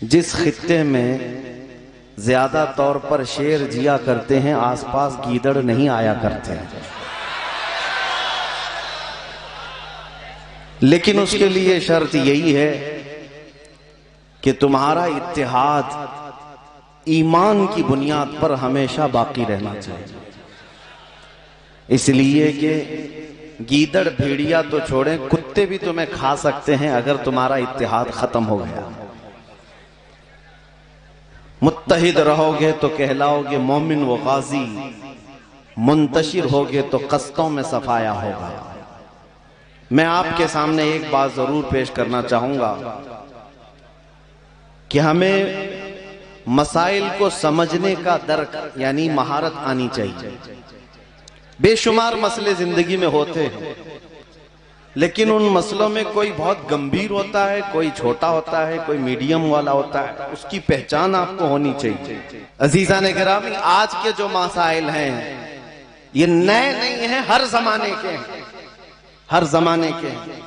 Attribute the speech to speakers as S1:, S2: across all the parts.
S1: جس خطے میں زیادہ طور پر شیر جیا کرتے ہیں آس پاس گیدڑ نہیں آیا کرتے ہیں، لیکن اس کے لیے شرط یہی ہے کہ تمہارا اتحاد ایمان کی بنیاد پر ہمیشہ باقی رہنا چاہیے، اس لیے کہ گیدڑ بھیڑیا تو چھوڑیں، کتے بھی تمہیں کھا سکتے ہیں اگر تمہارا اتحاد ختم ہو گیا۔ متحد رہو گے تو کہلاؤ گے مومن و غازی، منتشر ہوگے تو قصدوں میں صفایا ہوگا۔ میں آپ کے سامنے ایک بات ضرور پیش کرنا چاہوں گا کہ ہمیں مسائل کو سمجھنے کا درک یعنی مہارت آنی چاہیے۔ بے شمار مسئلے زندگی میں ہوتے ہیں، لیکن ان مسئلوں میں کوئی بہت گمبھیر ہوتا ہے، کوئی چھوٹا ہوتا ہے، کوئی میڈیم والا ہوتا ہے، اس کی پہچان آپ کو ہونی چاہیے۔ عزیزان گرامی، آج کے جو مسائل ہیں یہ نئے نہیں ہیں، ہر زمانے کے ہیں، ہر زمانے کے ہیں،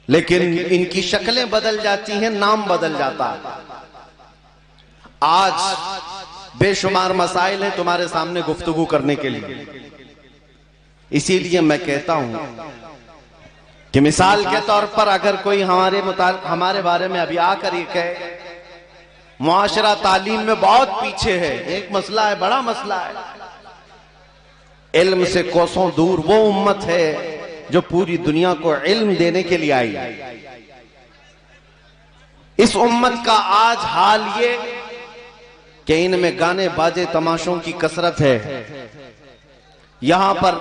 S1: لیکن ان کی شکلیں بدل جاتی ہیں، نام بدل جاتا ہے۔ آج بے شمار مسائل ہیں تمہارے سامنے گفتگو کرنے کے لیے، اسی لیے میں کہتا ہوں کہ مثال کے طور پر اگر کوئی ہمارے بارے میں ابھی آ کر یہ کہے معاشرہ تعلیم میں بہت پیچھے ہے، ایک مسئلہ ہے، بڑا مسئلہ ہے، علم سے کوسوں دور وہ امت ہے جو پوری دنیا کو علم دینے کے لیے آئی۔ اس امت کا آج حال یہ کہ ان میں گانے باجے تماشوں کی کثرت ہے، یہاں پر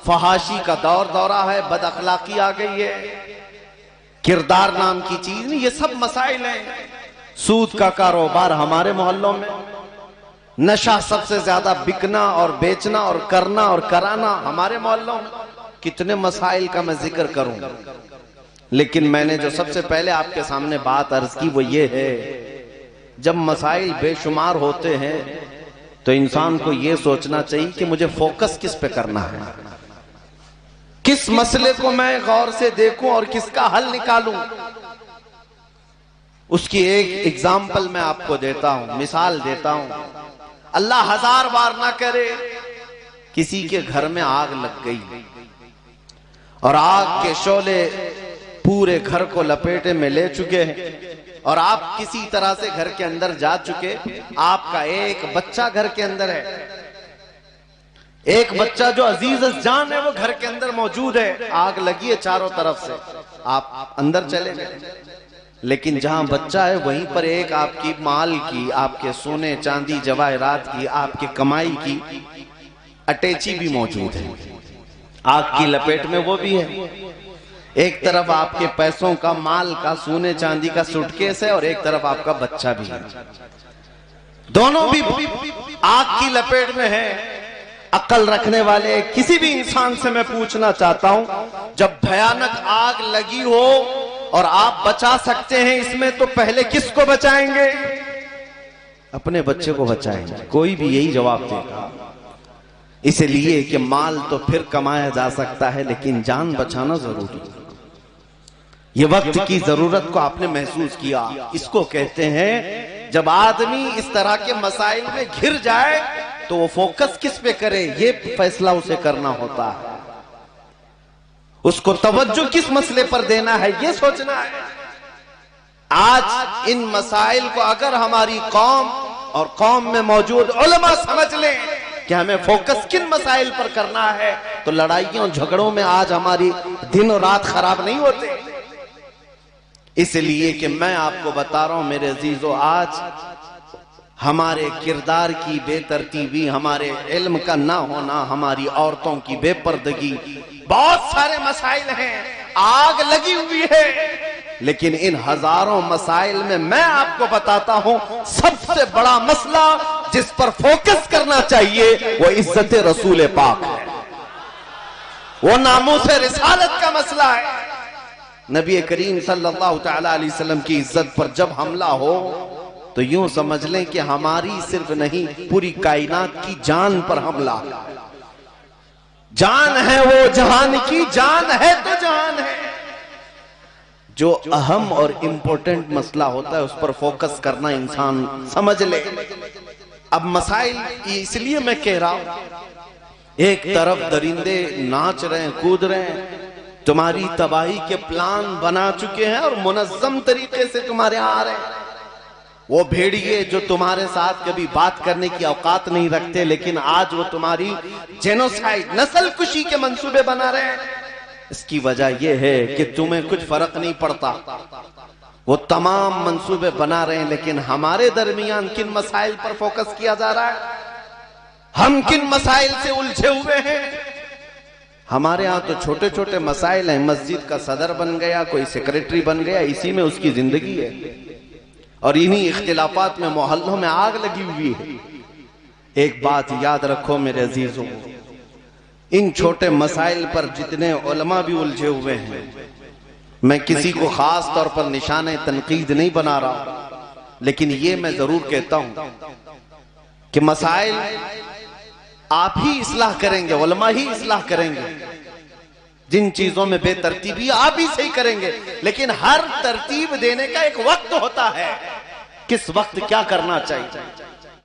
S1: فحاشی کا دورہ ہے، بد اخلاقی آ گئی ہے، کردار نام کی چیز نہیں، یہ سب مسائل ہیں۔ سود کا کاروبار ہمارے محلوں میں، نشہ سب سے زیادہ بکنا اور بیچنا اور کرنا اور کرانا ہمارے محلوں میں، کتنے مسائل کا میں ذکر کروں، لیکن میں نے جو سب سے پہلے آپ کے سامنے بات عرض کی وہ یہ ہے، جب مسائل بے شمار ہوتے ہیں تو انسان کو یہ سوچنا چاہیے کہ مجھے فوکس کس پہ کرنا ہے، کس مسئلے کو میں غور سے دیکھوں اور کس کا حل نکالوں۔ اس کی ایک اگزامپل میں آپ کو دیتا ہوں، مثال دیتا ہوں۔ اللہ ہزار بار نہ کرے کسی کے گھر میں آگ لگ گئی اور آگ کے شعلے پورے گھر کو لپیٹے میں لے چکے ہیں، اور آپ کسی طرح سے گھر کے اندر جا چکے، آپ کا ایک بچہ گھر کے اندر ہے، ایک بچہ جو عزیز جان ہے وہ گھر کے اندر موجود ہے، آگ لگی ہے چاروں طرف سے، آپ اندر چلے گئے، لیکن جہاں بچہ ہے وہیں پر ایک آپ کی مال کی، آپ کے سونے چاندی جواہرات کی، آپ کی کمائی کی اٹیچی بھی موجود ہے، آگ کی لپیٹ میں وہ بھی ہے۔ ایک طرف آپ کے پیسوں کا، مال کا، سونے چاندی کا سوٹ کیس ہے، اور ایک طرف آپ کا بچہ بھی ہے، دونوں بھی آگ کی لپیٹ میں ہے۔ عقل رکھنے والے کسی بھی انسان سے میں پوچھنا چاہتا ہوں، جب بھیانک آگ لگی ہو اور آپ بچا سکتے ہیں اس میں، تو پہلے کس کو بچائیں گے؟ اپنے بچے کو بچائیں گے، کوئی بھی یہی جواب دے گا۔ اس لیے کہ مال تو پھر کمایا جا سکتا ہے لیکن جان بچانا ضروری ہے۔ یہ وقت کی ضرورت کو آپ نے محسوس کیا، اس کو کہتے ہیں جب آدمی اس طرح کے مسائل میں گھر جائے تو وہ فوکس کس پہ کرے، یہ فیصلہ اسے کرنا ہوتا ہے، اس کو توجہ کس مسئلے پر دینا ہے یہ سوچنا ہے۔ آج ان مسائل کو اگر ہماری قوم اور قوم میں موجود علماء سمجھ لیں کہ ہمیں فوکس کن مسائل پر کرنا ہے، تو لڑائیوں جھگڑوں میں آج ہماری دن اور رات خراب نہیں ہوتے۔ اس لیے کہ میں آپ کو بتا رہا ہوں میرے عزیزو، آج ہمارے کردار کی بے ترتیبی، ہمارے علم کا نہ ہونا، ہماری عورتوں کی بے پردگی، بہت سارے مسائل ہیں، آگ لگی ہوئی ہے، لیکن ان ہزاروں مسائل میں آپ کو بتاتا ہوں سب سے بڑا مسئلہ جس پر فوکس کرنا چاہیے وہ عزت رسول پاک ہے، وہ ناموس رسالت کا مسئلہ ہے۔ نبی کریم صلی اللہ تعالی علیہ وسلم کی عزت پر جب حملہ ہو تو یوں سمجھ لیں کہ ہماری صرف نہیں پوری کائنات کی جان پر حملہ، جان ہے وہ جہان کی، جان ہے تو جان ہے، جو اہم اور امپورٹنٹ مسئلہ ہوتا ہے اس پر فوکس کرنا انسان سمجھ لے۔ اب مسائل اس لیے میں کہہ رہا ہوں، ایک طرف درندے ناچ رہے ہیں، کود رہے ہیں، تمہاری تباہی کے پلان بنا چکے ہیں اور منظم طریقے سے تمہارے آ رہے ہیں۔ وہ بھیڑیے جو تمہارے ساتھ کبھی بات کرنے کی اوقات نہیں رکھتے، لیکن آج وہ تمہاری جینوسائیڈ، نسل کشی کے منصوبے بنا رہے ہیں۔ اس کی وجہ یہ ہے کہ تمہیں کچھ فرق نہیں پڑتا، وہ تمام منصوبے بنا رہے ہیں، لیکن ہمارے درمیان کن مسائل پر فوکس کیا جا رہا ہے؟ ہم کن مسائل سے الجھے ہوئے ہیں؟ ہمارے ہاں تو چھوٹے چھوٹے مسائل ہیں، مسجد کا صدر بن گیا، کوئی سیکریٹری بن گیا، اسی میں اس کی زندگی ہے، اور انہی اختلافات میں محلوں میں آگ لگی ہوئی ہے۔ ایک بات یاد رکھو میرے عزیزوں، ان چھوٹے مسائل پر جتنے علماء بھی الجھے ہوئے ہیں، میں کسی کو خاص طور پر نشانہ تنقید نہیں بنا رہا، لیکن یہ میں ضرور کہتا ہوں کہ مسائل آپ ہی اصلاح کریں گے، علماء ہی اصلاح کریں گے۔ جن چیزوں میں بے ترتیبی آپ ہی صحیح کریں گے، لیکن ہر ترتیب دینے کا ایک وقت ہوتا ہے، کس وقت کیا کرنا چاہیے۔